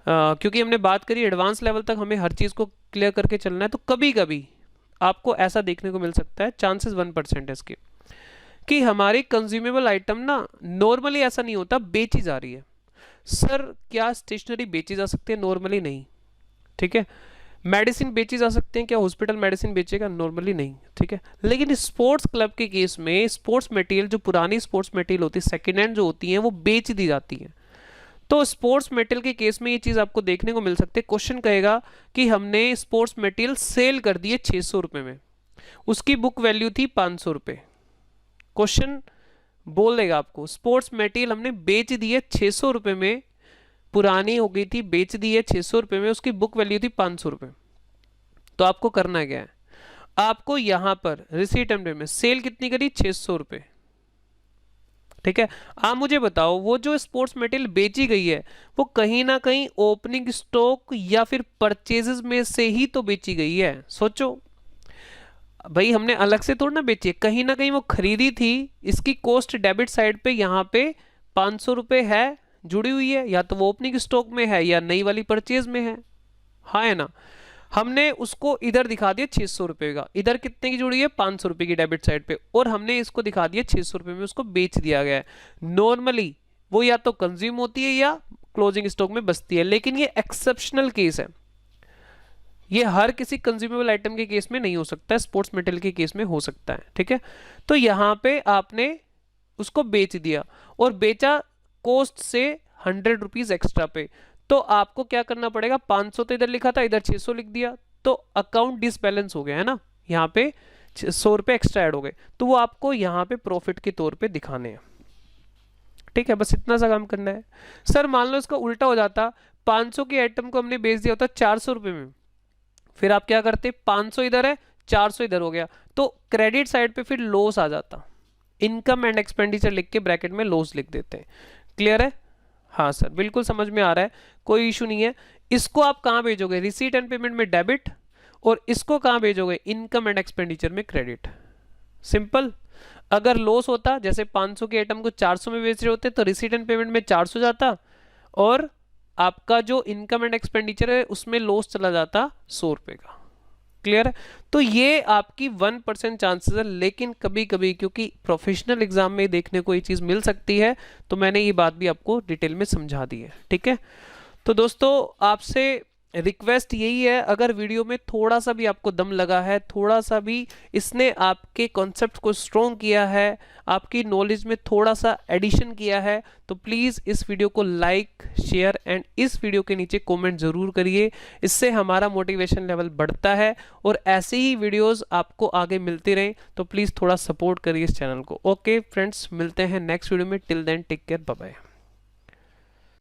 क्योंकि हमने बात करी एडवांस लेवल तक हमें हर चीज़ को क्लियर करके चलना है, तो कभी कभी आपको ऐसा देखने को मिल सकता है, चांसेस 1% है इसके, कि हमारी कंज्यूमेबल आइटम ना नॉर्मली ऐसा नहीं होता, बेची जा रही है। सर क्या स्टेशनरी बेची जा सकती है? नॉर्मली नहीं, ठीक है। मेडिसिन बेची जा सकते हैं क्या? हॉस्पिटल मेडिसिन बेचेगा? नॉर्मली नहीं, ठीक है। लेकिन स्पोर्ट्स क्लब के केस में स्पोर्ट्स मटेरियल, जो पुरानी स्पोर्ट्स मटेरियल होती है, सेकेंड हैंड जो होती है, वो बेच दी जाती है। तो स्पोर्ट्स मटेरियल के केस में ये चीज़ आपको देखने को मिल सकती है। क्वेश्चन कहेगा कि हमने स्पोर्ट्स मटेरियल सेल कर दिए 600 रुपये में, उसकी बुक वैल्यू थी 500 रुपये। क्वेश्चन बोल देगा आपको स्पोर्ट्स मटेरियल हमने बेच दिए 600 रुपये में, पुरानी हो गई थी, बेच दी है 600 रुपये में, उसकी बुक वैल्यू थी 500 रुपये। तो आपको करना क्या है, आपको यहां पर रिसीट एंड पेमेंट, सेल कितनी करी? 600 रुपये, ठीक है। आप मुझे बताओ वो जो स्पोर्ट्स मटेरियल बेची गई है वो कहीं ना कहीं ओपनिंग स्टॉक या फिर परचेजेस में से ही तो बेची गई है। सोचो भाई, हमने अलग से थोड़ा ना बेची है, कहीं ना कहीं वो खरीदी थी, इसकी कॉस्ट डेबिट साइड पे यहाँ पे 500 रुपये है, जुड़ी हुई है, या तो वो ओपनिंग स्टॉक में है या नई वाली परचेज में है, हाँ है ना। हमने उसको इधर दिखा दिया 600 रुपये का, इधर कितने की जुड़ी है? 500 रुपये की डेबिट साइड पे, और हमने इसको दिखा दिया 600 रुपये में, उसको बेच दिया गया है। नॉर्मली वो या तो कंज्यूम होती है या क्लोजिंग स्टॉक में बचती है, लेकिन ये एक्सेप्शनल केस है, ये हर किसी कंज्यूमेबल आइटम के केस में नहीं हो सकता, स्पोर्ट्स मटेरियल के केस में हो सकता है, ठीक है। तो यहाँ पे आपने उसको बेच दिया, और बेचा कॉस्ट से 100 रुपीज एक्स्ट्रा पे, तो आपको क्या करना पड़ेगा? 500 तो इधर लिखा था, इधर 600 लिख दिया, तो अकाउंट डिसबैलेंस हो गया है ना, यहाँ पे 100 रुपये एक्स्ट्रा ऐड हो गए, तो वो आपको यहाँ पे प्रॉफिट के तौर पे दिखाने हैं, ठीक है। बस इतना सा काम करना है। सर मान लो इसका उल्टा हो जाता, 500 की आइटम को हमने बेच दिया होता 400 रुपये में, फिर आप क्या करते? 500 इधर है, 400 इधर हो गया, तो क्रेडिट साइड पे फिर लॉस आ जाता, इनकम एंड एक्सपेंडिचर लिख के ब्रैकेट में लॉस लिख देते हैं। क्लियर है? हाँ सर, बिल्कुल समझ में आ रहा है, कोई इशू नहीं है। इसको आप कहाँ भेजोगे? रिसीट एंड पेमेंट में डेबिट, और इसको कहाँ भेजोगे? इनकम एंड एक्सपेंडिचर में क्रेडिट। सिंपल। अगर लॉस होता, जैसे 500 के आइटम को 400 में बेच रहे होते, तो रिसीट एंड पेमेंट में 400 जाता, और आपका जो इनकम एंड एक्सपेंडिचर है उसमें लॉस चला जाता 100 रुपये का। क्लियर है? तो ये आपकी 1% चांसेस है, लेकिन कभी कभी क्योंकि प्रोफेशनल एग्जाम में देखने को ये चीज़ मिल सकती है, तो मैंने ये बात भी आपको डिटेल में समझा दी है, ठीक है। तो दोस्तों आपसे रिक्वेस्ट यही है, अगर वीडियो में थोड़ा सा भी आपको दम लगा है, थोड़ा सा भी इसने आपके कॉन्सेप्ट को स्ट्रॉन्ग किया है, आपकी नॉलेज में थोड़ा सा एडिशन किया है, तो प्लीज़ इस वीडियो को लाइक, शेयर एंड इस वीडियो के नीचे कमेंट ज़रूर करिए। इससे हमारा मोटिवेशन लेवल बढ़ता है, और ऐसे ही वीडियोस आपको आगे मिलती रहें, तो प्लीज़ थोड़ा सपोर्ट करिए इस चैनल को। ओके फ्रेंड्स, मिलते हैं नेक्स्ट वीडियो में। Till then take care, bye bye.